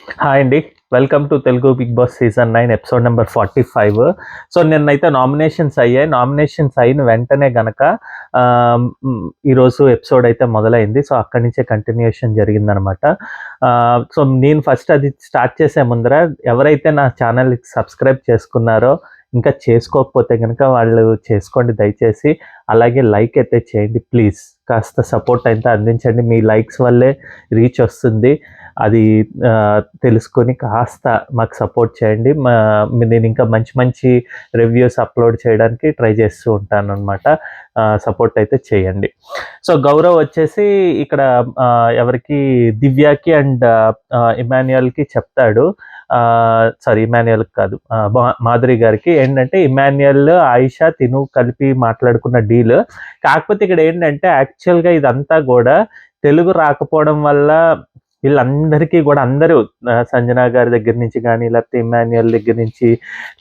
Hi అండి. Welcome to Telugu Bigg Boss season 9 episode number 45. So, నిన్నైతే nominations అయ్యాయి. Nominations అయిన వెంటనే గనక ఈరోజు ఎపిసోడ్ అయితే మొదలైంది. సో, అక్కడి నుంచే కంటిన్యూయేషన్ జరిగిందనమాట. సో, నేను ఫస్ట్ అది స్టార్ట్ చేసే ముందర ఎవరైతే నా ఛానల్‌కి సబ్స్క్రైబ్ చేసుకున్నారో, ఇంకా చేసుకోకపోతే గనక వాళ్ళు చేసుకోండి దయచేసి. అలాగే లైక్ అయితే చేయండి ప్లీజ్. కాస్త సపోర్ట్ అయితే అందించండి. మీ లైక్స్ వల్లే రీచ్ వస్తుంది. అది తెలుసుకొని కాస్త మాకు సపోర్ట్ చేయండి. నేను ఇంకా మంచి మంచి రివ్యూస్ అప్లోడ్ చేయడానికి ట్రై చేస్తూ ఉంటాననమాట. సపోర్ట్ అయితే చేయండి. సో, గౌరవ్ వచ్చేసి ఇక్కడ ఎవరికి దివ్యాకి అండ్ ఇమాన్యుయల్‌కి చెప్తాడు. సారీ ఇమాన్యుయల్‌కి కాదు. మాధురి గారికి ఏంటంటే ఇమాన్యుయల్, ఆయిషా, తిను కలిపి మాట్లాడుకున్న డీల్. కాకపోతే ఇక్కడ ఏంటంటే యాక్చువల్‌గా ఇదంతా గూడా తెలుగు రాకపోవడం వల్ల వీళ్ళందరికీ గూడా అందరూ సంజన గారి దగ్గర నుంచి గానీ, లేకపోతే ఇమ్మాన్యుయల్ దగ్గర నుంచి,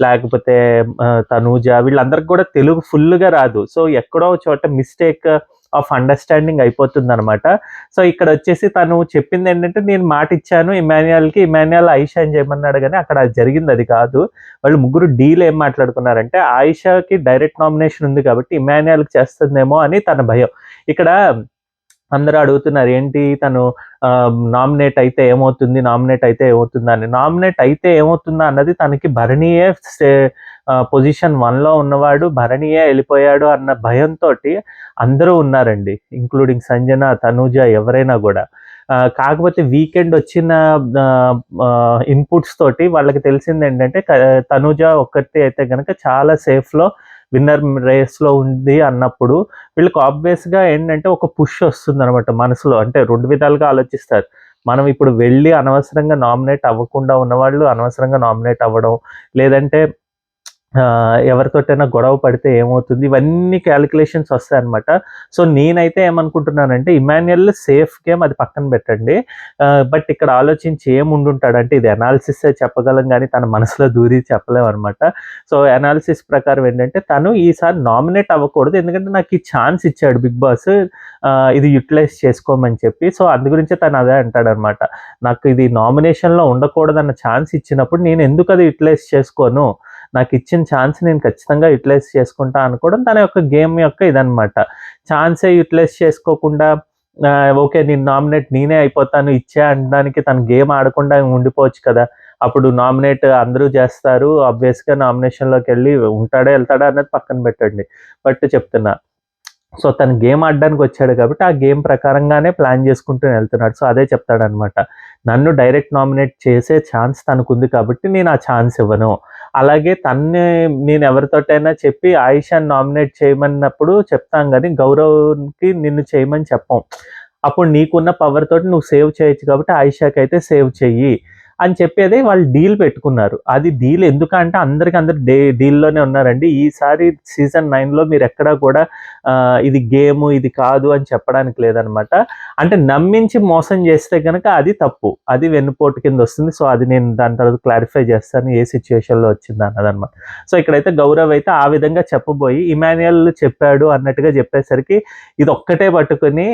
లేకపోతే తనూజ వీళ్ళందరికి గూడా తెలుగు ఫుల్లుగా రాదు. సో, ఎక్కడో చోట మిస్టేక్ ఆఫ్ అండర్‌స్టాండింగ్ అయిపోతుందనమాట. సో, ఇక్కడొచ్చేసి తను చెప్పిందేంటంటే, నేను మాటిచ్చాను ఇమ్మాన్యుయల్‌కి, ఇమ్మాన్యుయల్ ఆయిషాని చేయమన్నాడు గానీ, అక్కడ జరిగిందది కాదు. వాళ్ళు ముగ్గురు డీల్ ఏం మాట్లాడుకున్నారంటే, ఆయిషాకి డైరెక్ట్ నామినేషన్ ఉంది కాబట్టి, ఇమ్మాన్యుయల్‌కి చేస్తుందేమో అని తన భయం. ఇక్కడ అందరూ అడుగుతున్నారు ఏంటి తను నామినేట్ అయితే ఏమవుతుంది? నామినేట్ అయితే ఏమవుతుందా అని. నామినేట్ అయితే ఏమవుతుందా అన్నది తనకి భరణీయే పొజిషన్ 1లో ఉన్నవాడు భరణీయే ఎళ్ళిపోయాడు అన్న భయంతోటి అందరూ ఉన్నారండి. ఇంక్లూడింగ్ సంజన, తనూజ ఎవరైనా గూడా. కాకపోతే వీకెండ్ వచ్చిన ఇన్‌పుట్స్ తోటి వాళ్ళకి తెలిసిందేంటంటే తనూజ ఒక్కతే అయితే గనక చాలా సేఫ్‌లో విన్నర్ రేస్‌లో ఉంది అన్నప్పుడు వీళ్ళకి ఆబ్వియస్‌గా ఏంటంటే ఒక పుష్ వస్తుందనమాట మనసులో. అంటే 2 విధాలుగా ఆలోచిస్తారు. మనం ఇప్పుడు వెళ్లి అనవసరంగా నామినేట్ అవ్వకుండా ఉన్నవాళ్ళు అనవసరంగా నామినేట్ అవ్వడం. లేదంటే ఎవరితోటైనా గొడవ పడితే ఏమవుతుంది? ఇవన్నీ కాలిక్యులేషన్స్ వస్తాయన్నమాట. సో, నేనైతే ఏమనుకుంటున్నానంటే ఇమాన్యుయల్ సేఫ్ గేమ్ అది పక్కన పెట్టండి. బట్ ఇక్కడ ఆలోచించి ఏముండుంటాడంటే ఇది అనాలిసిసే చెప్పగలం గానీ తన మనసులో దూరి చెప్పలేమనమాట. సో, అనాలిసిస్ ప్రకారం ఏంటంటే తను ఈసారి నామినేట్ అవ్వకూడదు. ఎందుకంటే నాకు ఈ ఛాన్స్ ఇచ్చాడు బిగ్ బాస్. ఇది యుటిలైజ్ చేసుకోమని చెప్పి. సో, అందు గురించే తను అదే అంటాడనమాట. నాకు ఇది నామినేషన్‌లో ఉండకూడదన్న ఛాన్స్ ఇచ్చినప్పుడు నేను ఎందుకు అది యుటిలైజ్ చేసుకోను? నాకిచ్చిన ఛాన్స్ నేను ఖచ్చితంగా యుటిలైజ్ చేసుకుంటా అనుకోవడం తన యొక్క గేమ్ యొక్క ఇదనమాట. ఛాన్సే యుటిలైజ్ చేసుకోకుండా ఓకే. నేను నామినేట్ నేనే అయిపోతాను ఇచ్చే అనడానికి తను గేమ్ ఆడకుండా ఉండిపోవచ్చు కదా! అప్పుడు నామినేట్ అందరూ చేస్తారు. ఆబ్వియస్‌గా నామినేషన్‌లోకెళ్ళి ఉంటాడా, ఎళ్తాడా అన్నది పక్కన పెట్టండి. బట్ చెప్తున్నా. సో, తను గేమ్ ఆడడానికొచ్చాడు కాబట్టి, ఆ గేమ్ ప్రకారంగానే ప్లాన్ చేసుకుంటూ వెళ్తున్నాడు. సో, అదే చెప్తాడనమాట. నన్ను డైరెక్ట్ నామినేట్ చేసే ఛాన్స్ తనకుంది కాబట్టి, నేను ఆ ఛాన్స్ ఇవ్వను. అలాగే తన్నే నేను ఎవరితోటైనా చెప్పి ఆయిషాని నామినేట్ చేయమన్నప్పుడు చెప్తాం గానీ, గౌరవ్‌కి నిన్ను చేయమని చెప్పం. అప్పుడు నీకున్న పవర్ తోటి నువ్వు సేవ్ చేయొచ్చు కాబట్టి, ఆయిషాకైతే సేవ్ చెయ్యి అని చెప్పేది వాళ్ళు డీల్ పెట్టుకున్నారు. అది డీల్ ఎందుకంటే అందరికి డీల్‌లోనే ఉన్నారండి. ఈసారి సీజన్ 9లో మీరెక్కడా కూడా ఇది గేము, ఇది కాదు అని చెప్పడానికి లేదనమాట. అంటే నమ్మించి మోసం చేస్తే గనక అది తప్పు. అది వెన్నుపోటు కిందొస్తుంది. సో, అది నేను దాని తర్వాత క్లారిఫై చేస్తాను. ఏ సిట్యుయేషన్‌లో వచ్చిందన్నదనమాట. సో, ఇక్కడైతే గౌరవ్ అయితే ఆ విధంగా చెప్పబోయి ఇమాన్యుయల్ చెప్పాడు అన్నట్టుగా చెప్పేసరికి ఇదొక్కటే పట్టుకొని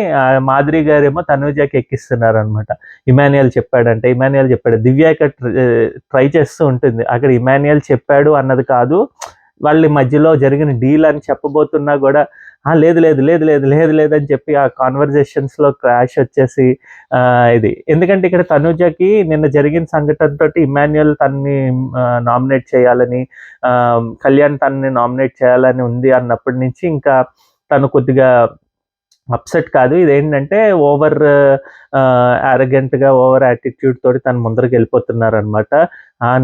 మాధురి గారేమో తనూజకి ఎక్కిస్తున్నారనమాట. ఇమాన్యుయల్ చెప్పాడు. దివ్య ఇక్కడ ట్రై చేస్తూ ఉంటుంది. అక్కడ ఇమాన్యుయల్ చెప్పాడు అన్నది కాదు. వాళ్ళ మధ్యలో జరిగిన డీల్ అని చెప్పబోతున్నా గూడా, లేదు, లేదు, లేదు, లేదు, లేదు, లేదు అని చెప్పి ఆ కన్వర్జేషన్స్‌లో క్రాష్ వచ్చేసి ఇది. ఎందుకంటే ఇక్కడ తనూజకి నిన్న జరిగిన సంఘటనతోటి ఇమాన్యుయల్ తనని నామినేట్ చేయాలని, కళ్యాణ్ తనని నామినేట్ చేయాలని ఉంది అన్నప్పటి నుంచి ఇంకా తను కొద్దిగా అప్‌సెట్ కాదు. ఇదేంటంటే యారగెంట్‌గా, ఓవర్ యాటిట్యూడ్ తోటి తను ముందరకెళ్ళిపోతున్నారనమాట.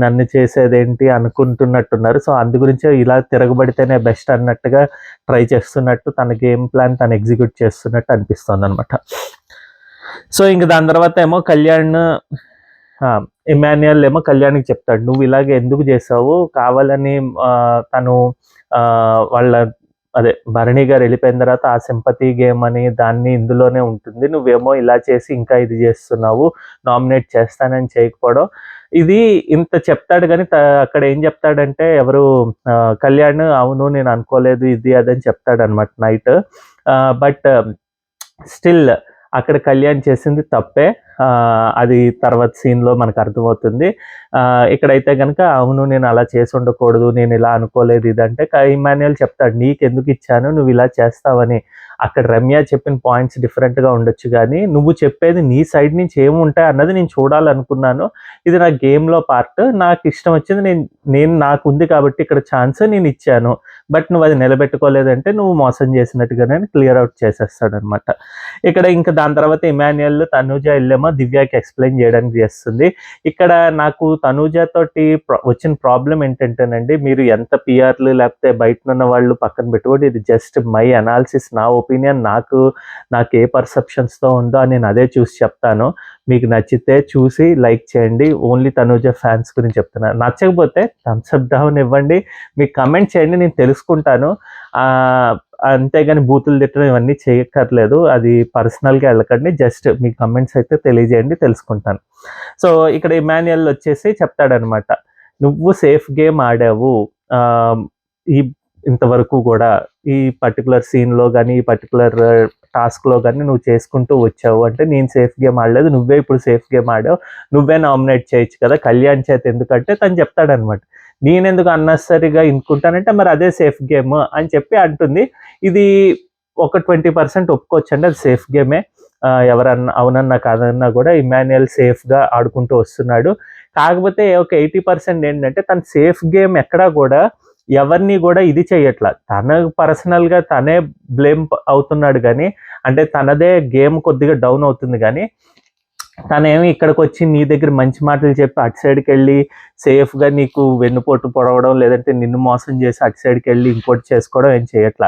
నన్ను చేసేదేంటి అనుకుంటున్నట్టున్నారు. సో, అందు గురించే ఇలా తిరగబడితేనే బెస్ట్ అన్నట్టుగా ట్రై చేస్తున్నట్టు తన గేమ్ ప్లాన్ తను ఎగ్జిక్యూట్ చేస్తున్నట్టు అనిపిస్తోందనమాట. సో, ఇంక దాని తర్వాత ఏమో కళ్యాణ్ ఆ! ఇమాన్యుయల్ ఏమో కళ్యాణ్‌కి చెప్తాడు. "నువ్వు ఇలాగ ఎందుకు చేశావు? కావాలని తను వాళ్ళ అదే భరణి గారు ఎళ్ళిపోయిన తర్వాత ఆ సింపతి గేమ్ అని దాన్ని ఇందులోనే ఉంటుంది. నువ్వేమో ఇలా చేసి ఇంకా ఇది చేస్తున్నావు. నామినేట్ చేస్తానని చేయకపోవడం." ఇది ఇంత చెప్తాడు గానీ అక్కడ ఏం చెప్తాడంటే ఎవరు కళ్యాణ్ అవును నేను అనుకోలేదు ఇది అది అని చెప్తాడనమాట నైట్. బట్ స్టిల్ అక్కడ కళ్యాణ్ చేసింది తప్పే. అది తర్వాత సీన్‌లో మనకు అర్థమవుతుంది. ఇక్కడైతే గనక అవును నేను అలా చేసి ఉండకూడదు. నేను ఇలా అనుకోలేదు ఇదంటే ఇమ్మాన్యుయల్ చెప్తాడు. నీకెందుకు ఇచ్చాను నువ్వు ఇలా చేస్తావని. అక్కడ రమ్య చెప్పిన పాయింట్స్ డిఫరెంట్‌గా ఉండొచ్చు గానీ, నువ్వు చెప్పేది నీ సైడ్ నుంచి ఏముంటాయి అన్నది నేను చూడాలనుకున్నాను. ఇది నా గేమ్‌లో పార్ట్. నాకు ఇష్టం వచ్చింది నేను నాకుంది కాబట్టి ఇక్కడ ఛాన్స్ నేనిచ్చాను. బట్ నువ్వు అది నిలబెట్టుకోలేదంటే నువ్వు మోసం చేసినట్టుగానే క్లియర్ అవుట్ చేసేస్తాడనమాట. ఇక్కడ ఇంకా దాని తర్వాత ఇమాన్యుయల్ తనూజ ఎళ్ళేమో దివ్యకి ఎక్స్‌ప్లెయిన్ చేయడానికి చేస్తుంది. ఇక్కడ నాకు తనూజ తోటి వచ్చిన ప్రాబ్లమ్ ఏంటంటేనండి, మీరు ఎంత పీఆర్‌లు లేకపోతే బయటనున్న వాళ్ళు పక్కన పెట్టుకోండి. ఇది జస్ట్ మై అనాలిసిస్ నా ఒపీనియన్ నాకు ఏ పర్సెప్షన్స్‌తో ఉందో నేను అదే చూసి చెప్తాను. మీకు నచ్చితే చూసి లైక్ చేయండి. ఓన్లీ తనూజ ఫ్యాన్స్ గురించి చెప్తున్నా. నచ్చకపోతే థమ్స్ అప్ డౌన్ ఇవ్వండి. మీకు కమెంట్ చేయండి నేను తెలుసుకుంటాను. అంతేగాని బూతులు తిట్టడం ఇవన్నీ చేయక్కర్లేదు. అది పర్సనల్‌గా వెళ్ళకండి. జస్ట్ మీ కమెంట్స్ అయితే తెలియజేయండి తెలుసుకుంటాను. సో, ఇక్కడ ఇమాన్యుయల్ వచ్చేసి చెప్తాడనమాట. నువ్వు సేఫ్ గేమ్ ఆడావు. ఆహ్, ఈ ఇంతవరకు గూడా ఈ పర్టిక్యులర్ సీన్‌లో గాని, ఈ పర్టిక్యులర్ టాస్క్‌లో గాని నువ్వు చేసుకుంటూ వచ్చావు. అంటే నేను సేఫ్ గేమ్ ఆడలేదు. నువ్వే ఇప్పుడు సేఫ్ గేమ్ ఆడావు. నువ్వే నామినేట్ చేయొచ్చు కదా! కళ్యాణ్ చేత ఎందుకంటే తను చెప్తాడనమాట. నేనెందుకు అన్నెసెసరీగా ఇనుకుంటానంటే మరి అదే సేఫ్ గేమ్ అని చెప్పి అంటుంది. ఇది ఒక 20% ఒప్పుకోవచ్చండి. అది సేఫ్ గేమే. ఎవరన్నా అవునన్నా కాదన్నా గూడా ఇమాన్యుయల్ సేఫ్‌గా ఆడుకుంటూ వస్తున్నాడు. కాకపోతే ఒక 80% ఏంటంటే తను సేఫ్ గేమ్ ఎక్కడా గూడా ఎవరిని గూడా ఇది చెయ్యట్ల. తన పర్సనల్‌గా తనే బ్లేమ్ అవుతున్నాడు గానీ, అంటే తనదే గేమ్ కొద్దిగా డౌన్ అవుతుంది గానీ, తనేమి ఇక్కడికొచ్చి నీ దగ్గర మంచి మాటలు చెప్పి అటు సైడ్‌కెళ్ళి సేఫ్‌గా నీకు వెన్నుపోటు పొడవడం, లేదంటే నిన్ను మోసం చేసి అటు సైడ్‌కెళ్ళి ఇంకోటి చేసుకోవడం ఏం చేయట్ల.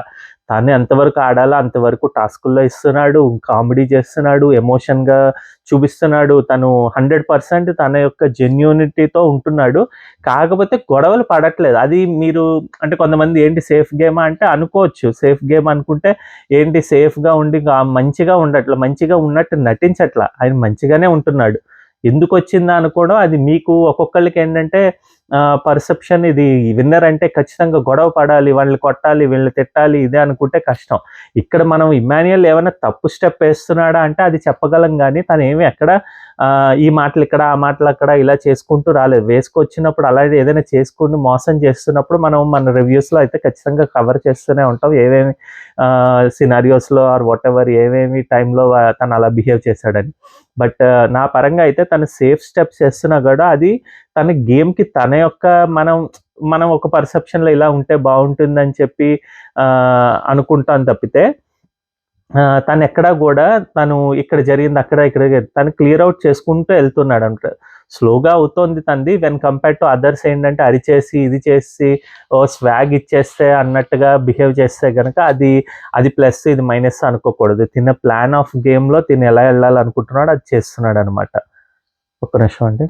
తను ఎంతవరకు ఆడాలో అంతవరకు టాస్కుల్లో ఇస్తున్నాడు, కామెడీ చేస్తున్నాడు, ఎమోషన్‌గా చూపిస్తున్నాడు. తను 100% తన యొక్క జెన్యూనిటీతో ఉంటున్నాడు. కాకపోతే గొడవలు పడట్లేదు. అది మీరు అంటే కొంతమంది ఏంటి సేఫ్ గేమా అంటే అనుకోవచ్చు. సేఫ్ గేమ్ అనుకుంటే ఏంటి సేఫ్‌గా ఉండి మంచిగా ఉండట్ల. మంచిగా ఉన్నట్టు నటించట్ల. ఆయన మంచిగానే ఉంటున్నాడు. ఎందుకొచ్చిందా అనుకోవడం అది మీకు ఒక్కొక్కళ్ళకేంటంటే పర్సెప్షన్ ఇది విన్నర్ అంటే ఖచ్చితంగా గొడవ పడాలి, వాళ్ళని కొట్టాలి, వీళ్ళని తిట్టాలి ఇదే అనుకుంటే కష్టం. ఇక్కడ మనం ఇమ్మాన్యుయల్ ఏమైనా తప్పు స్టెప్ ఏస్తున్నాడా అంటే అది చెప్పగలం గానీ తనేమి ఎక్కడ ఈ మాటలిక్కడ, ఆ మాటలక్కడ ఇలా చేసుకుంటూ రాలేదు. వేసుకొచ్చినప్పుడు అలాగే ఏదైనా చేసుకొని మోసం చేస్తున్నప్పుడు మనం మన రివ్యూస్‌లో అయితే ఖచ్చితంగా కవర్ చేస్తూనే ఉంటాం. ఏవేమి సినారియోస్‌లో ఆర్ వాటెవర్ ఏవేమి టైంలో తను అలా బిహేవ్ చేశాడని. బట్ నా పరంగా అయితే తను సేఫ్ స్టెప్స్ ఏస్తున్నా గూడా అది తన గేమ్‌కి తన యొక్క మనం మనం ఒక పర్సెప్షన్‌లో ఇలా ఉంటే బావుంటుందని చెప్పి అనుకుంటాం తప్పితే తనెక్కడా గూడా తను ఇక్కడ జరిగింది అక్కడ, ఇక్కడ తను క్లియర్ ఔట్ చేసుకుంటూ ఎళ్తున్నాడంట. స్లోగా అవుతోంది తనది. వెన్ కంపేర్డ్ టు అదర్స్ ఏంటంటే అరిచేసి, ఇది చేసి, స్వాగ్ ఇచ్చేస్తే అన్నట్టుగా బిహేవ్ చేస్తే గనక అది ప్లస్ ఇది మైనస్ అనుకోకూడదు. తిన ప్లాన్ ఆఫ్ గేమ్‌లో తిను ఎలా ఎళ్ళాలనుకుంటున్నాడో అది చేస్తున్నాడనమాట. ఒక్క నిమిషం అండి.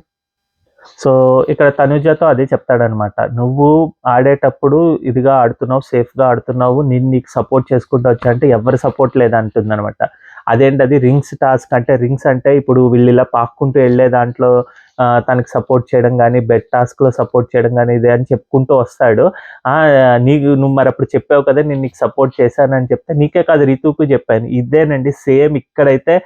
సో, ఇక్కడ తనుజతో అదే చెప్తాడనమాట. "నువ్వు ఆడేటప్పుడు ఇదిగా ఆడుతున్నావు, సేఫ్‌గా ఆడుతున్నావు. నేను నీకు సపోర్ట్ చేసుకుంటూ వచ్చా" అంటే ఎవ్వరి సపోర్ట్ లేదంటుందనమాట. అదేంటది రింగ్స్ టాస్క్ అంటే రింగ్స్ అంటే ఇప్పుడు వీళ్ళిలా పాక్కుంటూ ఎళ్ళే దాంట్లో తనకి సపోర్ట్ చేయడం గానీ, బెట్ టాస్క్‌లో సపోర్ట్ చేయడం గానీ, ఇదే అని చెప్పుకుంటూ వస్తాడు. నువ్వు మరప్పుడు చెప్పావు కదా! నేను నీకు సపోర్ట్ చేశానని చెప్తే, నీకే కాదు రితుకు చెప్పాను. ఇదేనండి సేమ్ ఇక్కడైతే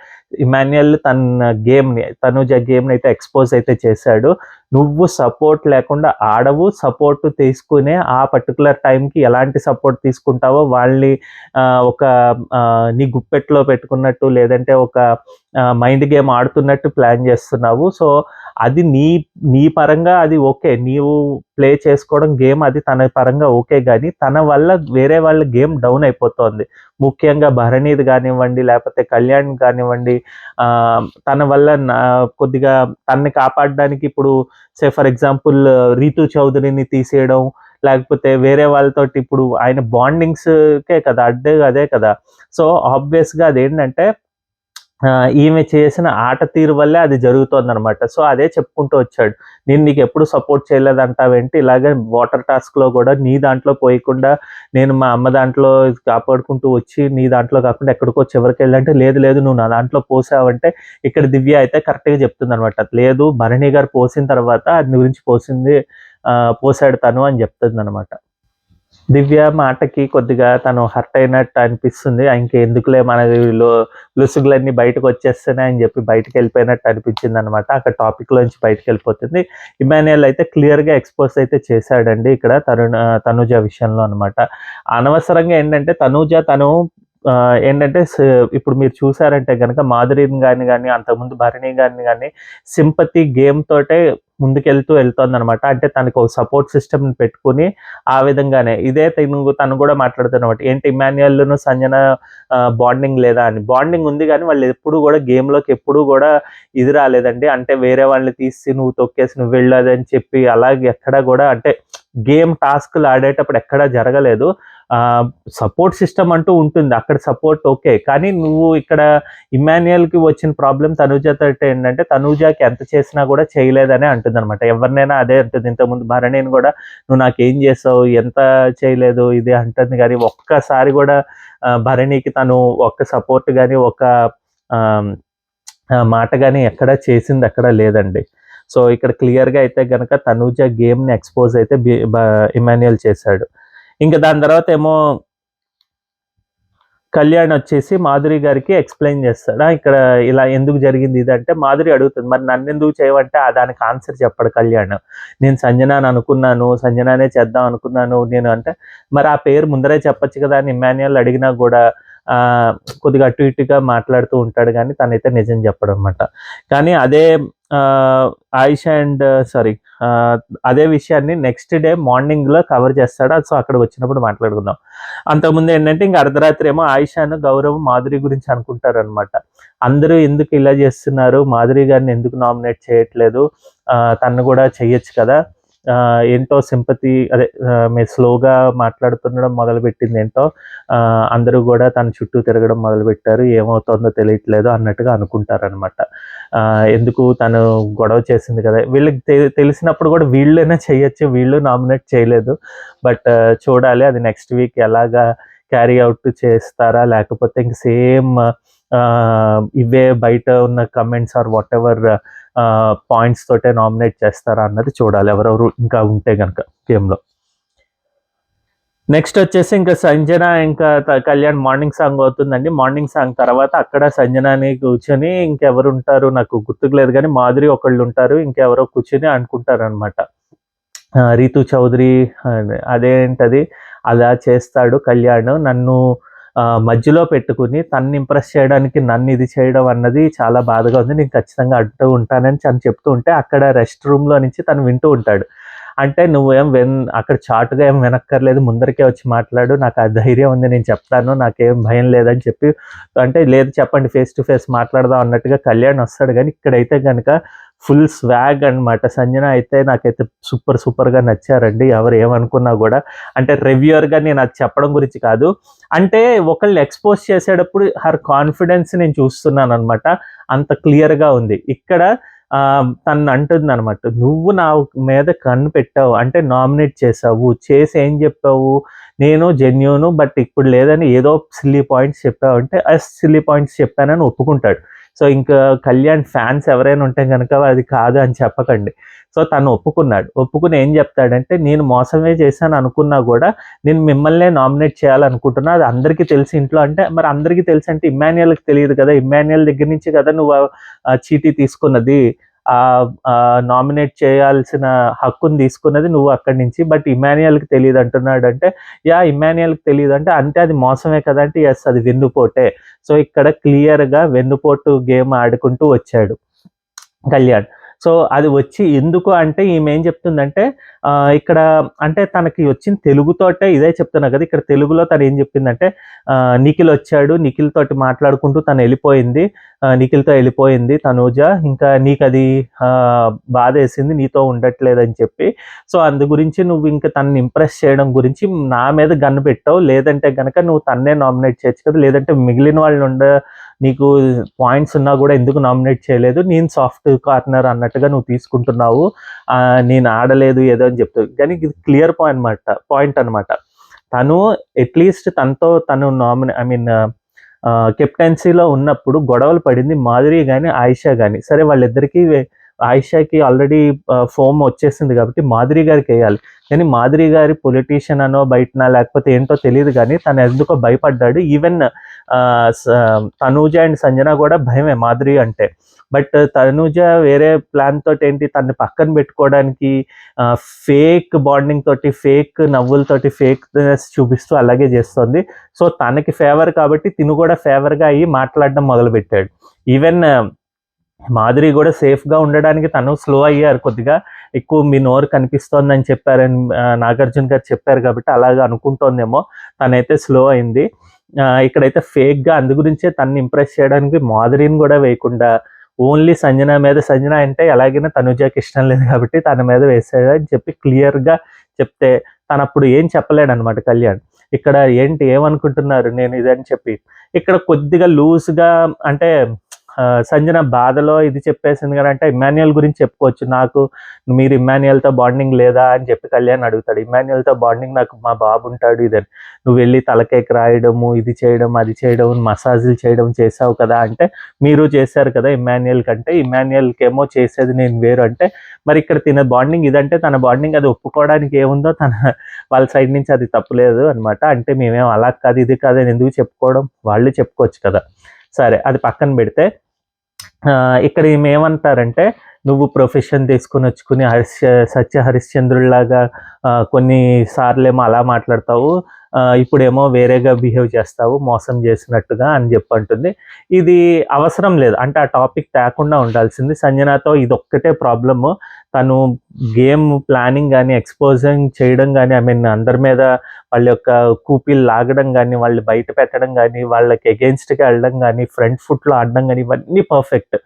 ఇమాన్యుయల్ తన గేమ్‌ని తనుజ గేమ్‌నైతే ఎక్స్‌పోజ్ అయితే చేశాడు. నువ్వు సపోర్ట్ లేకుండా ఆడవు. సపోర్ట్ తీసుకునే ఆ పర్టిక్యులర్ టైంకి ఎలాంటి సపోర్ట్ తీసుకుంటావో వాళ్ళని ఒక నీ గుప్పెట్లో పెట్టుకున్నట్టు లేదంటే ఒక మైండ్ గేమ్ ఆడుతున్నట్టు ప్లాన్ చేస్తున్నావు. సో, అది నీ పరంగా అది ఓకే. నీవు ప్లే చేసుకోవడం గేమ్ అది తన పరంగా ఓకే గానీ, తన వల్ల వేరే వాళ్ళ గేమ్ డౌన్ అయిపోతోంది. ముఖ్యంగా భరణీది గానివ్వండి, లేపోతే కళ్యాణ్ గానివ్వండి, తన వల్ల కొద్దిగా తనని కాపాడడానికి ఇప్పుడు ఫర్ ఎగ్జాంపుల్ 'రీతూ చౌదరిని' తీసేయడం, లేకపోతే వేరే వాళ్ళతోటి ఇప్పుడు ఆయన బాండింగ్స్‌కే కదా! అదే కదా! సో, ఆబ్వియస్‌గా అదేంటంటే ఈమె చేసిన ఆట తీరు వల్లే అది జరుగుతోందనమాట. సో, అదే చెప్పుకుంటూ వచ్చాడు. నేను నీకెప్పుడు సపోర్ట్ చేయలేదంటావేంటి? ఇలాగే వాటర్ టాస్క్‌లో గూడా నీ దాంట్లో పోయకుండా నేను మా అమ్మ దాంట్లో కాపాడుకుంటూ వచ్చి నీ దాంట్లో కాకుండా ఎక్కడికో చివరికెళ్ళంటే, లేదు లేదు నువ్వు నా దాంట్లో పోసావంటే ఇక్కడ దివ్య అయితే కరెక్ట్‌గా చెప్తుందనమాట. లేదు భరణి గారు పోసిన తర్వాత అది నీ గురించి పోసాడు తను అని చెప్తుందనమాట. దివ్య మాటకి కొద్దిగా తను హర్ట్ అయినట్టు అనిపిస్తుంది. ఇంకెందుకులే మనది లొసుగులన్నీ బయటకొచ్చేస్తున్నాయి అని చెప్పి బయటికెళ్ళిపోయినట్టు అనిపించిందనమాట. అక్కడ టాపిక్‌లోంచి బయటికెళ్ళిపోతుంది. ఇమాన్యుయల్ అయితే క్లియర్‌గా ఎక్స్‌పోజ్ అయితే చేశాడండి ఇక్కడ తనూజ విషయంలో అనమాట. అనవసరంగా ఏంటంటే తను ఏంటంటే ఇప్పుడు మీరు చూసారంటే గనక మాధురిని గాని అంతకుముందు భరణి గారిని గాని సింపతి గేమ్ తోటే వెళ్తోందనమాట. అంటే తనకు ఒక సపోర్ట్ సిస్టమ్‌ని పెట్టుకొని ఆ విధంగానే ఇదే తను కూడా మాట్లాడుతున్నమాట. ఏంటి ఇమాన్యుయల్‌ను సంజన బాండింగ్ లేదా అని. బాండింగ్ ఉంది గానీ వాళ్ళెప్పుడు గూడా గేమ్‌లోకి ఎప్పుడూ గూడా ఇది రాలేదండి. అంటే వేరే వాళ్ళని తీసి నువ్వు తొక్కేసి నువ్వెళ్ళు అదని చెప్పి అలాగే ఎక్కడా గూడా అంటే గేమ్ టాస్క్‌లు ఆడేటప్పుడు ఎక్కడా జరగలేదు. సపోర్ట్ సిస్టమ్ అంటూ ఉంటుంది. అక్కడ సపోర్ట్ ఓకే. కానీ నువ్వు ఇక్కడ ఇమాన్యుయల్‌కి వచ్చిన ప్రాబ్లమ్ తనూజతోటి ఏంటంటే తనూజకి ఎంత చేసినా గూడా చేయలేదనే అంటుందనమాట. ఎవరినైనా అదే అంటుంది. ఇంతకుముందు భరణిని గూడా నువ్వు నాకేం చేసావు? ఎంత చేయలేదు ఇది అంటుంది గానీ ఒక్కసారి గూడా భరణికి తను ఒక్క సపోర్ట్ గాని, ఒక ఆహ్, మాట గాని ఎక్కడా చేసిందెక్కడా లేదండి. సో, ఇక్కడ క్లియర్‌గా అయితే గనక తనూజ గేమ్‌ని ఎక్స్‌పోజ్ అయితే ఇమాన్యుయల్ చేశాడు. ఇంక దాని తర్వాతేమో కళ్యాణ్ వచ్చేసి మాధురి గారికి ఎక్స్‌ప్లెయిన్ చేస్తాడు. ఇక్కడ ఇలా ఎందుకు జరిగింది ఇదంటే మాధురి అడుగుతుంది. మరి నన్నెందుకు చేయవంటే దానికి ఆన్సర్ చెప్పడు కళ్యాణ్. నేను సంజనాని అనుకున్నాను. సంజనానే చేద్దాం అనుకున్నాను నేను అంటే, మరి ఆ పేరు ముందరే చెప్పొచ్చు కదా! అని ఇమ్మాన్యుయల్ అడిగినా గూడా ఆహ్, కొద్దిగా అటు ఇటుగా మాట్లాడుతూ ఉంటాడు గానీ తనైతే నిజం చెప్పడనమాట. కానీ అదే ఆహ్, ఆయిషా అండ్ సారీ ఆహ్, అదే విషయాన్ని నెక్స్ట్ డే మార్నింగ్‌లో కవర్ చేస్తాడు. సో, అక్కడికి వచ్చినప్పుడు మాట్లాడుకుందాం. అంతకుముందు ఏంటంటే ఇంక అర్ధరాత్రి ఏమో ఆయిషాను, గౌరవ్, మాధురి గురించి అనుకుంటారనమాట. అందరూ ఎందుకు ఇలా చేస్తున్నారు? మాధురి గారిని ఎందుకు నామినేట్ చేయట్లేదు? తనను కూడా చెయ్యొచ్చు కదా! ఏంటో సింపతి అదే మీరు స్లోగా మాట్లాడుతుండడం మొదలుపెట్టిందేంటో అందరూ గూడా తన చుట్టూ తిరగడం మొదలుపెట్టారు. ఏమవుతోందో తెలియట్లేదు అన్నట్టుగా అనుకుంటారనమాట. ఎందుకు తను గొడవ చేసింది కదా! వీళ్ళకి తెలిసినప్పుడు గూడా వీళ్ళైనా చేయొచ్చు. వీళ్ళు నామినేట్ చేయలేదు. బట్ చూడాలి అది నెక్స్ట్ వీక్ ఎలాగా క్యారీ ఔట్ చేస్తారా? లేకపోతే ఇంక సేమ్ ఇవే బయట ఉన్న కమెంట్స్ ఆర్ వాటెవర్ పాయింట్స్ తోటే నామినేట్ చేస్తారా అన్నది చూడాలి. ఎవరెవరు ఇంకా ఉంటే గనక గేమ్‌లో. నెక్స్ట్ వచ్చేసి ఇంకా సంజన ఇంకా కళ్యాణ్ మార్నింగ్ సాంగ్ అవుతుందండి. మార్నింగ్ సాంగ్ తర్వాత అక్కడ సంజనని కూర్చొని ఇంకెవరుంటారు నాకు గుర్తుకు లేదు గానీ మాధురి ఒకళ్ళుంటారు. ఇంకెవరో కూర్చొని అనుకుంటారనమాట. రీతూ చౌదరి అదేంటది అలా చేస్తాడు కళ్యాణ్. నన్ను మధ్యలో పెట్టుకొని తనని ఇంప్రెస్ చేయడానికి నన్ను ఇది చేయడం అన్నది చాలా బాధగా ఉంది. నేను ఖచ్చితంగా అంటూ ఉంటానని తను చెప్తూ ఉంటే అక్కడ రెస్ట్ రూమ్‌లో నుంచి తను వింటూ ఉంటాడు. అంటే నువ్వేం అక్కడ చాటుగా ఏం వినక్కర్లేదు. ముందరికే వచ్చి మాట్లాడు. నాకు ఆ ధైర్యం ఉంది. నేను చెప్తాను. నాకేం భయం లేదని చెప్పి అంటే లేదు చెప్పండి ఫేస్ టు ఫేస్ మాట్లాడదాం అన్నట్టుగా కళ్యాణ్ వస్తాడు గానీ ఇక్కడైతే గనక ఫుల్ స్వాగ్ అనమాట. సంజన అయితే నాకైతే సూపర్‌గా నచ్చారండి. ఎవరు ఏమనుకున్నా గూడా. అంటే రివ్యూయర్‌గా నేను అది చెప్పడం గురించి కాదు. అంటే ఒకళ్ళని ఎక్స్‌పోజ్ చేసేటప్పుడు హర్ కాన్ఫిడెన్స్ నేను చూస్తున్నాననమాట. అంత క్లియర్‌గా ఉంది. ఇక్కడ తను అంటుందనమాట. "నువ్వు నా మీద కన్ను పెట్టావు. అంటే నామినేట్ చేసావు. చేసి ఏం చెప్పావు? నేను జెన్యూను బట్ ఇప్పుడు లేదని ఏదో సిల్లీ పాయింట్స్ చెప్పావంటే, ఆ సిల్లీ పాయింట్స్ చెప్పానని ఒప్పుకుంటాడు. సో, ఇంకా కళ్యాణ్ ఫ్యాన్స్ ఎవరైనా ఉంటే గనక అది కాదు అని చెప్పకండి. సో, తను ఒప్పుకున్నాడు. ఒప్పుకొని ఏం చెప్తాడంటే, నేను మోసమే చేశాను అనుకున్నా గూడా, నేను మిమ్మల్నే నామినేట్ చేయాలనుకుంటున్నా. అది అందరికీ తెలుసు ఇంట్లో అంటే, మరి అందరికీ తెలుసంటే ఇమ్మాన్యుయల్‌కి తెలియదు కదా! ఇమ్మాన్యుయల్ దగ్గర నుంచి కదా నువ్వు చీటీ తీసుకున్నది. నామినేట్ చేయాల్సిన హక్కుని తీసుకున్నది నువ్వు అక్కడి నుంచి. But ఇమ్మాన్యుయల్‌కి తెలీదంటున్నాడంటే, yeah! ఇమ్మాన్యుయల్‌కి తెలీదంటే, అంటే అది మోసమే కదా! అంటే యెస్ అది వెన్నుపోటే. సో, ఇక్కడ క్లియర్‌గా వెన్నుపోటు గేమ్ ఆడుకుంటూ వచ్చాడు కళ్యాణ్. సో, అది వచ్చి ఎందుకు అంటే ఈమేం చెప్తుందంటే ఇక్కడ అంటే తనకి వచ్చిన తెలుగుతోటే ఇదే చెప్తున్నా కదా! ఇక్కడ తెలుగులో తనేం చెప్పిందంటే నిఖిల్ వచ్చాడు. నిఖిల్ తోటి మాట్లాడుకుంటూ తనెళ్ళిపోయింది. నిఖిల్‌తో ఎళ్ళిపోయింది తనూజ. ఇంకా నీకది బాధేసింది. నీతో ఉండట్లేదని చెప్పి. సో, అందు గురించి నువ్వు ఇంక తనని ఇంప్రెస్ చేయడం గురించి నా మీద గన్ను పెట్టావు. లేదంటే గనక నువ్వు తన్నే నామినేట్ చేయొచ్చు కదా! లేదంటే మిగిలిన నీకు పాయింట్స్ ఉన్నా గూడా ఎందుకు నామినేట్ చేయలేదు? నేను సాఫ్ట్ కార్నర్ అన్నట్టుగా నువ్వు తీసుకుంటున్నావు. నేను ఆడలేదు ఏదో అని చెప్తావు. కానీ ఇది క్లియర్ పాయింట్ అనమాట. తను అట్‌లీస్ట్ తనతో తను ఐ మీన్ కెప్టెన్సీలో ఉన్నప్పుడు గొడవలు పడింది మాధురి గాని, ఆయిషా గాని. సరే వాళ్ళిద్దరికీ ఆయిషాకి ఆల్రెడీ ఫోమ్ వచ్చేసింది కాబట్టి మాధురి గారికి వేయాలి. కానీ మాధురి గారి పొలిటీషియన్ అనో బయటనా లేకపోతే ఏంటో తెలియదు కానీ తను ఎందుకో భయపడ్డాడు. ఈవెన్ తనూజ అండ్ సంజన కూడా భయమే మాధురి అంటే. బట్ తనూజ వేరే ప్లాన్ తోటి ఏంటి తనని పక్కన పెట్టుకోవడానికి ఫేక్ బాండింగ్ తోటి, ఫేక్ నవ్వులతోటి, ఫేక్నెస్ చూపిస్తూ అలాగే చేస్తుంది. సో తనకి ఫేవర్ కాబట్టి తిను కూడా ఫేవర్గా అయ్యి మాట్లాడడం మొదలుపెట్టాడు. ఈవెన్ మాధురి కూడా సేఫ్గా ఉండడానికి తను స్లో అయ్యారు కొద్దిగా. ఎక్కువ మీ నోరు కనిపిస్తోందని చెప్పారని నాగార్జున గారు చెప్పారు కాబట్టి అలాగా అనుకుంటోందేమో. తనైతే స్లో అయింది. ఇక్కడైతే ఫేక్గా అందు గురించే తనని ఇంప్రెస్ చేయడానికి మాధురిని కూడా వేయకుండా ఓన్లీ సంజన మీద, సంజన అంటే ఎలాగైనా తనుజాకి ఇష్టం లేదు కాబట్టి తన మీద వేసాడని చెప్పి క్లియర్గా చెప్తే తను అప్పుడు ఏం చెప్పలేడనమాట కళ్యాణ్. ఇక్కడ ఏంటి ఏమనుకుంటున్నారు నేను ఇదని చెప్పి ఇక్కడ కొద్దిగా లూజ్గా అంటే సంజన బాధలో ఇది చెప్పేసింది కానీ అంటే ఇమ్మాన్యుయల్ గురించి చెప్పుకోవచ్చు. నాకు మీరు ఇమ్మాన్యుయల్తో బాండింగ్ లేదా అని చెప్పి కళ్యాణ్ అడుగుతాడు. ఇమ్మాన్యుయల్తో బాండింగ్ నాకు మా బాబు ఉంటాడు ఇదని. నువ్వు వెళ్ళి తలకేక్ రాయడము, ఇది చేయడం, అది చేయడం, మసాజులు చేయడం చేసావు కదా అంటే మీరు చేశారు కదా ఇమ్మాన్యుయల్ కంటే, ఇమ్మాన్యుయల్కి ఏమో చేసేది నేను వేరు అంటే మరి ఇక్కడ తిన బాండింగ్ ఇదంటే తన బాండింగ్ అది ఒప్పుకోవడానికి ఏముందో తన వాళ్ళ సైడ్ నుంచి అది తప్పులేదు అనమాట. అంటే మేమేం అలా కాదు ఇది కాదు అని ఎందుకు చెప్పుకోవడం, వాళ్ళు చెప్పుకోవచ్చు కదా. సరే అది పక్కన పెడితే ఇక్కడ ఏమంటారంటే నువ్వు ప్రొఫెషన్ తీసుకుని వచ్చుకుని సత్య హరిశ్చంద్రుల్లాగా కొన్ని సార్లేమో అలా మాట్లాడతావు, ఇప్పుడేమో వేరేగా బిహేవ్ చేస్తావు మోసం చేసినట్టుగా అని చెప్పంటుంది. ఇది అవసరం లేదు అంటే ఆ టాపిక్ తేకుండా ఉండాల్సింది. సంజనాతో ఇదొక్కటే ప్రాబ్లము. తను గేమ్ ప్లానింగ్ కానీ ఎక్స్పోజింగ్ చేయడం కానీ అందరి మీద వాళ్ళ యొక్క కూపీలు లాగడం కానీ, వాళ్ళు బయట పెట్టడం కానీ, వాళ్ళకి అగెయిన్స్ట్గా వెళ్ళడం కానీ, ఫ్రంట్ ఫుట్లో ఆడడం కానీ ఇవన్నీ పర్ఫెక్ట్.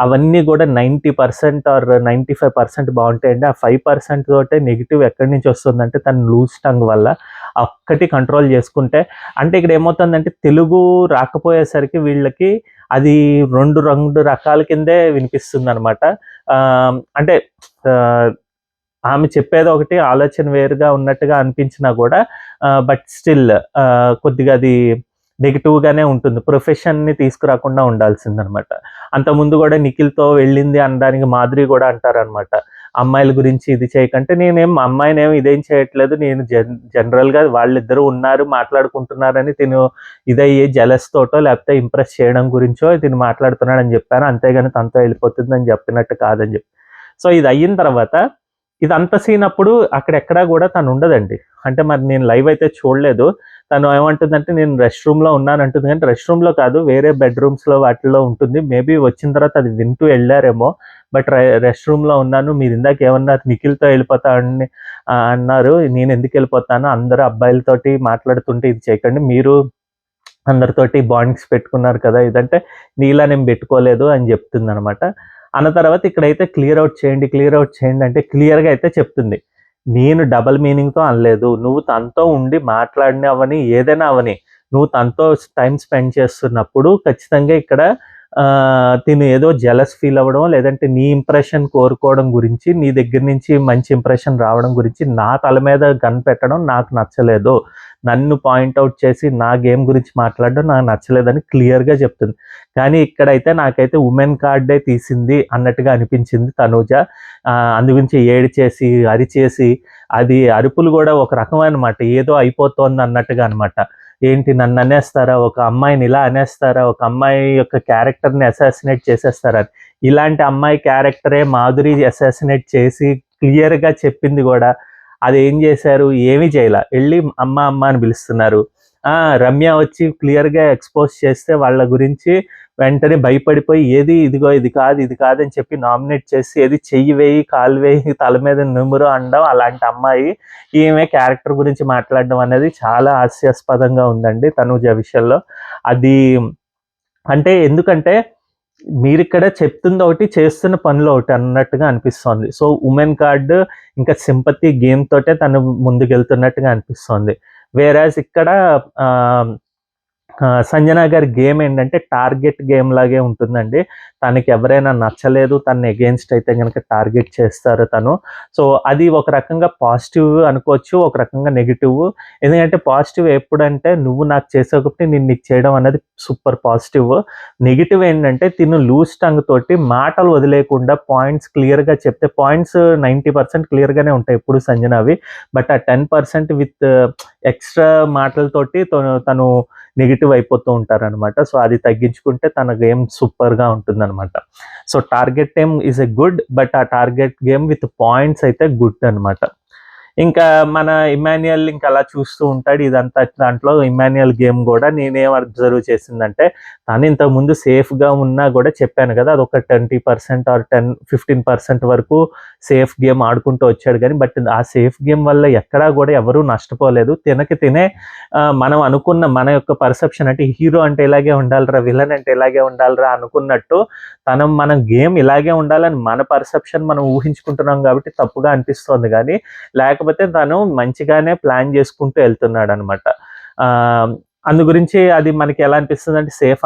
అవన్నీ కూడా 90% ఆర్ 95% బాగుంటాయండి. ఆ 5% తోటే నెగిటివ్ ఎక్కడి నుంచి వస్తుందంటే తను లూజ్ టంగ్ వల్ల. ఒక్కటి కంట్రోల్ చేసుకుంటే అంటే ఇక్కడ ఏమవుతుందంటే తెలుగు రాకపోయేసరికి వీళ్ళకి అది రెండు రకాల కిందే వినిపిస్తుంది అనమాట. అంటే ఆమె చెప్పేది ఒకటి, ఆలోచన వేరుగా ఉన్నట్టుగా అనిపించినా కూడా బట్ స్టిల్ కొద్దిగా అది నెగిటివ్గానే ఉంటుంది. ప్రొఫెషన్ని తీసుకురాకుండా ఉండాల్సిందనమాట. అంతకుముందు కూడా నిఖిల్తో వెళ్ళింది అనడానికి మాధురి కూడా అంటారనమాట, అమ్మాయిల గురించి ఇది చేయకంటే నేనేం అమ్మాయినేం ఇదేం చేయట్లేదు, నేను జనరల్గా వాళ్ళిద్దరూ ఉన్నారు మాట్లాడుకుంటున్నారని తిను ఇదయ్యి జెలస్ తోటో లేకపోతే ఇంప్రెస్ చేయడం గురించో తిను మాట్లాడుతున్నాడని చెప్పాను, అంతేగాని తనతో వెళ్ళిపోతుందని చెప్పినట్టు కాదని చెప్పి. సో ఇది అయిన తర్వాత ఇదంత సీన్ అప్పుడు అక్కడెక్కడా కూడా తను ఉండదండి. అంటే మరి నేను లైవ్ అయితే చూడలేదు. తను ఏమంటుందంటే నేను రెస్ట్ రూమ్లో ఉన్నాను అంటుంది, కానీ రెస్ట్ రూమ్లో కాదు వేరే బెడ్రూమ్స్లో వాటిల్లో ఉంటుంది. మేబీ వచ్చిన తర్వాత అది వింటూ వెళ్ళారేమో. బట్ రెస్ట్ రూమ్లో ఉన్నాను, మీరు ఇందాక ఏమన్నారు నిఖిల్తో వెళ్ళిపోతా అన్నారు, నేను ఎందుకు వెళ్ళిపోతాను, అందరూ అబ్బాయిలతోటి మాట్లాడుతుంటే ఇది చేయకండి, మీరు అందరితోటి బాండింగ్స్ పెట్టుకున్నారు కదా ఇదంటే నీలా నేను పెట్టుకోలేదు అని చెప్తుంది అనమాట. అన్న తర్వాత ఇక్కడైతే క్లియర్ అవుట్ చేయండి అంటే క్లియర్గా అయితే చెప్తుంది, నేను డబల్ మీనింగ్తో అనలేదు, నువ్వు తనతో ఉండి మాట్లాడినవని ఏదైనా అవని నువ్వు తనతో టైం స్పెండ్ చేస్తున్నప్పుడు ఖచ్చితంగా ఇక్కడ తిను ఏదో జెలస్ ఫీల్ అవ్వడం లేదంటే నీ ఇంప్రెషన్ కోరుకోవడం గురించి, నీ దగ్గర నుంచి మంచి ఇంప్రెషన్ రావడం గురించి నా తల మీద గన్ పెట్టడం నాకు నచ్చలేదు, నన్ను పాయింట్అవుట్ చేసి నా గేమ్ గురించి మాట్లాడడం నాకు నచ్చలేదని క్లియర్గా చెప్తుంది. కానీ ఇక్కడైతే నాకైతే ఉమెన్ కార్డే తీసింది అన్నట్టుగా అనిపించింది తనూజ. అందుగురించి ఏడిచేసి అరిచేసి అది అరుపులు కూడా ఒక రకమైన మాట ఏదో అయిపోతోంది అన్నట్టుగా అనమాట. ఏంటి నన్ను అనేస్తారా, ఒక అమ్మాయిని ఇలా అనేస్తారా, ఒక అమ్మాయి యొక్క క్యారెక్టర్ని అసాసినేట్ చేసేస్తారా, ఇలాంటి అమ్మాయి క్యారెక్టరే మాధురి అసాసినేట్ చేసి క్లియర్గా చెప్పింది కూడా. అది ఏం చేశారు, ఏమీ చేయాల, వెళ్ళి అమ్మ అమ్మ అని పిలుస్తున్నారు. రమ్య వచ్చి క్లియర్గా ఎక్స్పోజ్ చేస్తే వాళ్ళ గురించి వెంటనే భయపడిపోయి ఏది ఇదిగో ఇది కాదు అని చెప్పి నామినేట్ చేసి ఏది చెయ్యి వేయి కాలు వేయి తల మీద నుమురు అనడం. అలాంటి అమ్మాయి ఈమె క్యారెక్టర్ గురించి మాట్లాడడం అనేది చాలా హాస్యాస్పదంగా ఉందండి తనూజ విషయంలో. అది అంటే ఎందుకంటే మీరు ఇక్కడ చెప్తుంది ఒకటి చేస్తున్న పనులు ఒకటి అన్నట్టుగా అనిపిస్తోంది. సో ఉమెన్ కార్డ్ ఇంకా సింపతి గేమ్ తోటే తను ముందుకెళ్తున్నట్టుగా అనిపిస్తోంది. వేరాజ్ ఇక్కడ సంజన గారి గేమ్ ఏంటంటే టార్గెట్ గేమ్ లాగే ఉంటుందండి. తనకి ఎవరైనా నచ్చలేదు, తనని ఎగెయిన్స్ట్ అయితే గనక టార్గెట్ చేస్తారు తను. సో, అది ఒక రకంగా పాజిటివ్ అనుకోవచ్చు, ఒక రకంగా నెగెటివ్. ఎందుకంటే పాజిటివ్ ఎప్పుడంటే నువ్వు నాకు చేసావు కాబట్టి నేను నీకు చేయడం అనేది సూపర్ పాజిటివ్. నెగెటివ్ ఏంటంటే తిను లూజ్ టంగ్ తోటి మాటలు వదిలేయకుండా పాయింట్స్ క్లియర్‌గా చెప్తే పాయింట్స్ 90% క్లియర్‌గానే ఉంటాయి ఎప్పుడు సంజనవి. బట్ ఆ 10% విత్ ఎక్స్‌ట్రా మాటలతోటి తను నెగెటివ్ అయిపోతూ ఉంటారనమాట. సో, అది తగ్గించుకుంటే తన గేమ్ సూపర్‌గా ఉంటుందనమాట. So, target game is a good. But ఆ టార్గెట్ గేమ్ విత్ పాయింట్స్ అయితే గుడ్ అనమాట. ఇంకా మన ఇమ్మాన్యుయల్ ఇంకా అలా చూస్తూ ఉంటాడు. ఇదంతా దాంట్లో ఇమ్మాన్యుయల్ గేమ్ గూడా నేనేం అబ్జర్వ్ చేసిందంటే, తను ఇంతకుముందు సేఫ్‌గా ఉన్నా గూడా చెప్పాను గదా! అదొక 20% ఆర్ 15% వరకు సేఫ్ గేమ్ ఆడుకుంటూ వచ్చాడు గానీ, బట్ ఆ సేఫ్ గేమ్ వల్ల ఎక్కడా గూడా ఎవరు నష్టపోలేదు. తినకి తినే మనం అనుకున్న మన యొక్క పర్సెప్షన్ అంటే హీరో అంటే ఇలాగే ఉండాలిరా, విలన్ అంటే ఇలాగే ఉండాలిరా అనుకున్నట్టు మనం గేమ్ ఇలాగే ఉండాలని మన పర్సెప్షన్ మనం ఊహించుకుంటున్నాం గాబట్టి తప్పుగా అనిపిస్తోంది గానీ, లేకపోతే తను మంచిగానే ప్లాన్ చేసుకుంటూ వెళ్తున్నాడనమాట. అందు గురించి అది మనకి ఎలా అనిపిస్తుందంటే సేఫ్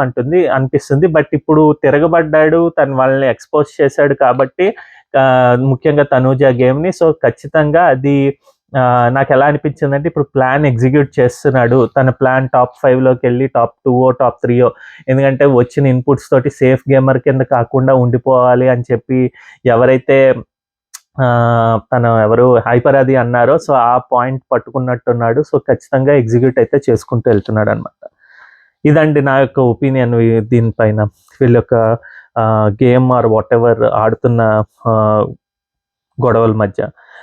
అనిపిస్తుంది. బట్ ఇప్పుడు తిరగబడ్డాడు, తను వాళ్ళని ఎక్స్‌పోజ్ చేశాడు కాబట్టి ముఖ్యంగా తనూజ గేమ్‌ని. సో, ఖచ్చితంగా అది నాకెలా అనిపించిందంటే ఇప్పుడు ప్లాన్ ఎగ్జిక్యూట్ చేస్తున్నాడు. తన ప్లాన్ టాప్ 5లోకెళ్ళి టాప్ 2ఓ, టాప్ 3ఓ ఎందుకంటే వచ్చిన ఇన్‌పుట్స్ తోటి సేఫ్ గేమర్ కింద కాకుండా ఉండిపోవాలి అని చెప్పి ఎవరైతే తను ఎవరు హైపర్ అది అన్నారో సో, ఆ పాయింట్ పట్టుకున్నట్టున్నాడు. సో, ఖచ్చితంగా ఎగ్జిక్యూట్ అయితే చేసుకుంటూ వెళ్తున్నాడనమాట. ఇదండి నా యొక్క ఒపీనియన్ దీనిపైన. వీళ్ళ యొక్క గేమ్ ఆర్ వాటెవర్ ఆడుతున్న ఆహ్, గొడవల మధ్య.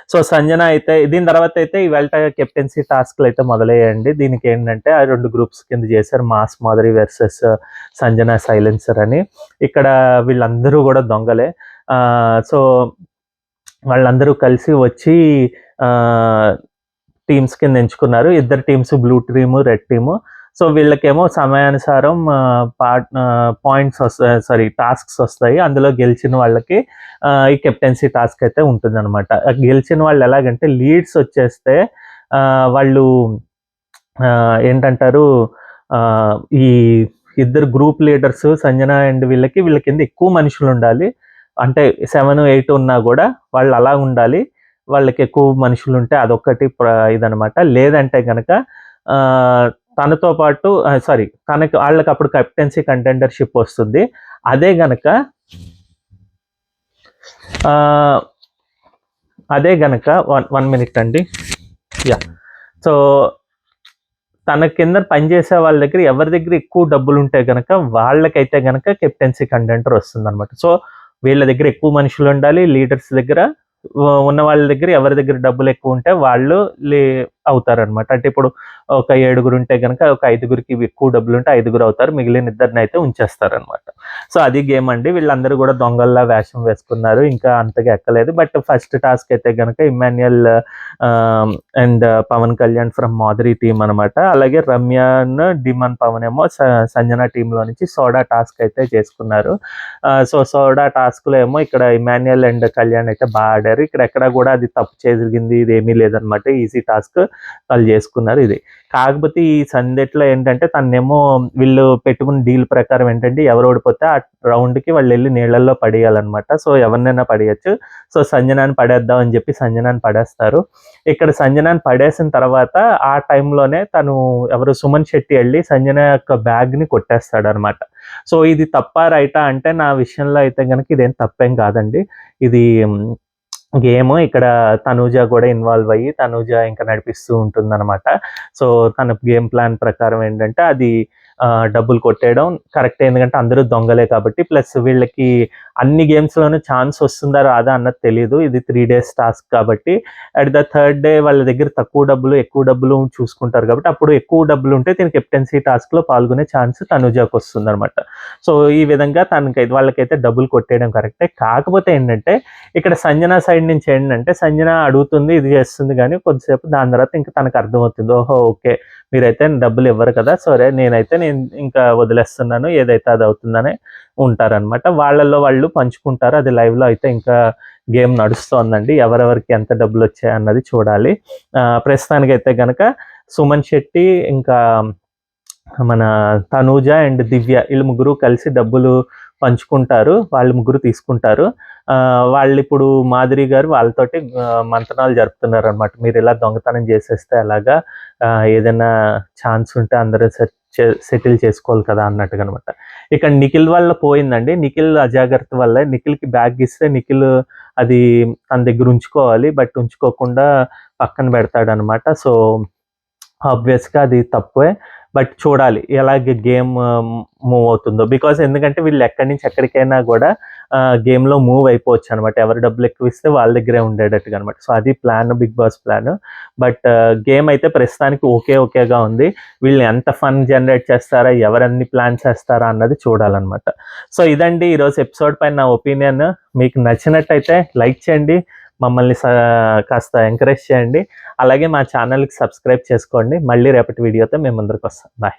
సో, సంజన అయితే దీని తర్వాతయితే ఇవాల్ట కెప్టెన్సీ టాస్క్‌లయితే మొదలయ్యాయండి. దీనికేంటంటే ఆ 2 గ్రూప్స్ కింద చేశారు. Mass Madhuri versus Sanjana silencer అని. ఇక్కడ వీళ్ళందరూ గూడా దొంగలే. సో, వాళ్ళందరూ కలిసి వచ్చి ఆహ్, టీమ్స్ కింద ఎంచుకున్నారు. ఇద్దరు teams blue team, red team. So, వీళ్ళకేమో సమయానుసారం పాయింట్స్ వస్తాయి, సారీ టాస్క్స్ వస్తాయి. అందులో గెలిచిన వాళ్ళకి ఈ కెప్టెన్సీ టాస్క్ అయితే ఉంటుందనమాట. గెలిచిన వాళ్ళు ఎలాగంటే లీడ్స్ వచ్చేస్తే వాళ్ళు ఏంటంటారు ఆహ్, ఈ ఇద్దరు గ్రూప్ లీడర్స్ సంజన అండ్ వీళ్ళ కింద ఎక్కువ మనుషులుండాలి. అంటే 7, 8 ఉన్నా గూడా వాళ్ళు అలా ఉండాలి. వాళ్ళకెక్కువ మనుషులుంటే అదొక్కటి ఇదనమాట. లేదంటే గనక ఆహ్, తనతో పాటు సారీ తనకి ఆళ్ళకప్పుడు కెప్టెన్సీ కంటెండర్‌షిప్ వస్తుంది. అదే గనక ఆహ్, అదే గనక 1 మినిట్ అండి. యాహ్! సో, తన కింద పనిచేసే వాళ్ళ దగ్గర ఎవరి దగ్గర ఎక్కువ డబ్బులుంటే గనక వాళ్ళకైతే గనక కెప్టెన్సీ కంటెండర్ వస్తుందనమాట. సో, వీళ్ళ దగ్గర ఎక్కువ మనుషులుండాలి. లీడర్స్ దగ్గర ఉన్న వాళ్ళ దగ్గర ఎవరి దగ్గర డబ్బులెక్కువుంటే వాళ్ళు లే అవుతారనమాట. అంటే ఇప్పుడు ఒక 7 ఉంటే గనక ఒక 5కి ఎక్కువ డబ్బులుంటే 5 అవుతారు. మిగిలిన ఇద్దరినైతే ఉంచేస్తారనమాట. సో, అది గేమ్ అండి. వీళ్ళందరూ గూడా దొంగల్లా వేషం వేసుకున్నారు. ఇంకా అంతగా ఎక్కలేదు. బట్ ఫస్ట్ టాస్క్ అయితే గనక Emmanuel ah, and Pawan Kalyan from Madhuri team అనమాట. అలాగే రమ్యను, డిమన్ పవన్ ఏమో సంజన టీమ్‌లో నుంచి సోడా టాస్క్ అయితే చేసుకున్నారు. సో, సోడా టాస్క్‌లో ఏమో ఇక్కడ ఇమ్మాన్యుయల్ అండ్ కళ్యాణ్ అయితే బా ఆడారు. ఇక్కడ ఎక్కడ గూడా అది తప్పు జరిగింది ఇదేమీ లేదనమాట. ఈజీ టాస్క్ వాళ్ళు చేసుకున్నారు ఇది. కాకపోతే ఈ సందెట్లో ఏంటంటే తననేమో వీళ్ళు పెట్టుకున్న డీల్ ప్రకారం ఏంటంటే ఎవరు ఓడిపోతే ఆ రౌండ్‌కి వాళ్ళెళ్లి నీళ్ళల్లో పడేయాలనమాట. సో, ఎవరినైనా పడేయొచ్చు. సో, సంజనాని పడేద్దాం అని చెప్పి సంజనాని పడేస్తారు. ఇక్కడ సంజనాని పడేసిన తర్వాత ఆ టైంలోనే తను ఎవరు సుమన్ శెట్టి ఎళ్లి సంజన యొక్క బ్యాగ్‌ని కొట్టేస్తాడనమాట. సో, ఇది తప్పా? రైటా? అంటే నా విషయంలో అయితే గనక ఇదేం తప్పేం కాదండి. ఇది గేము ఇక్కడ తనూజ గూడా ఇన్వాల్వ్ అయ్యి, తనూజ ఇంకా నడిపిస్తూ ఉంటుందనమాట. సో, తన గేమ్ ప్లాన్ ప్రకారం ఏంటంటే అది డబ్బులు కొట్టేయడం కరెక్టే. ఎందుకంటే అందరూ దొంగలే కాబట్టి. ప్లస్ వీళ్ళకి అన్ని గేమ్స్‌లోనూ ఛాన్స్ వస్తుందా? రాదా? అన్నది తెలీదు. ఇది 3 డేస్ టాస్క్ కాబట్టి అట్ ద థర్డ్ డే వాళ్ళ దగ్గర తక్కువ డబ్బులు, ఎక్కువ డబ్బులు చూసుకుంటారు కాబట్టి అప్పుడు ఎక్కువ డబ్బులుంటే తిను కెప్టెన్సీ టాస్క్‌లో పాల్గొనే ఛాన్స్ తనూజకొస్తుందనమాట. సో, ఈ విధంగా వాళ్ళకైతే డబ్బులు కొట్టేయడం కరెక్టే. కాకపోతే ఏంటంటే ఇక్కడ సంజన సైడ్ నుంచి ఏంటంటే సంజన అడుగుతుంది, ఇది చేస్తుంది గానీ కొద్దిసేపు దాని తర్వాత ఇంక తనకు అర్థమవుతుంది. ఓహో! ఓకే. మీరైతే డబ్బులు ఇవ్వరు కదా! సరే నేను ఇంకా వదిలేస్తున్నాను. ఏదైతే అది అవుతుందని ఉంటారనమాట. వాళ్ళలో వాళ్ళు పంచుకుంటారు. అది లైవ్‌లో అయితే ఇంకా గేమ్ నడుస్తోందండి. ఎవరెవరికి ఎంత డబ్బులొచ్చాయన్నది చూడాలి. ప్రస్తుతానికైతే గనక సుమన్ శెట్టి ఇంకా మన తనూజ అండ్ దివ్య వీళ్ళు ముగ్గురు కలిసి డబ్బులు పంచుకుంటారు. వాళ్ళు ముగ్గురు తీసుకుంటారు. వాళ్ళిప్పుడు మాధురి గారు వాళ్ళతోటి మంతనాలు జరుపుతున్నారనమాట. మీరు ఇలా దొంగతనం చేసేస్తే ఎలాగా, ఏదైనా ఛాన్స్ ఉంటే అందరూ సెటిల్ చేసుకోవాలి కదా అన్నట్టుగా అనమాట. ఇక్కడ నిఖిల్ వల్ల పోయిందండి. నిఖిల్ అజాగ్రత్త వల్ల నిఖిల్కి బ్యాగ్ ఇస్తే నిఖిల్ అది తన దగ్గర ఉంచుకోవాలి, బట్ ఉంచుకోకుండా పక్కన పెడతాడనమాట. సో ఆబ్వియస్గా అది తప్పే, బట్ చూడాలి ఎలాగ గేమ్ మూవ్ అవుతుందో. బికాస్ ఎందుకంటే వీళ్ళు ఎక్కడి నుంచి ఎక్కడికైనా కూడా గేమ్లో మూవ్ అయిపోవచ్చు అనమాట. ఎవరు డబ్బులు ఎక్కువ ఇస్తే వాళ్ళ దగ్గరే ఉండేటట్టుగా అనమాట. సో అది plan, Bigg Boss plan. But game అయితే ప్రస్తుతానికి ఓకేగా ఉంది. వీళ్ళు ఎంత ఫన్ జనరేట్ చేస్తారా, ఎవరన్ని ప్లాన్స్ చేస్తారా అన్నది చూడాలన్నమాట. సో ఇదండి ఈరోజు ఎపిసోడ్ పైన నా ఒపీనియన్. మీకు నచ్చినట్టయితే లైక్ చేయండి, మమ్మల్ని కాస్త ఎంకరేజ్ చేయండి. అలాగే మా ఛానల్కి సబ్స్క్రైబ్ చేసుకోండి. మళ్ళీ రేపటి వీడియోతో మేము ముందరికి వస్తాం. బాయ్.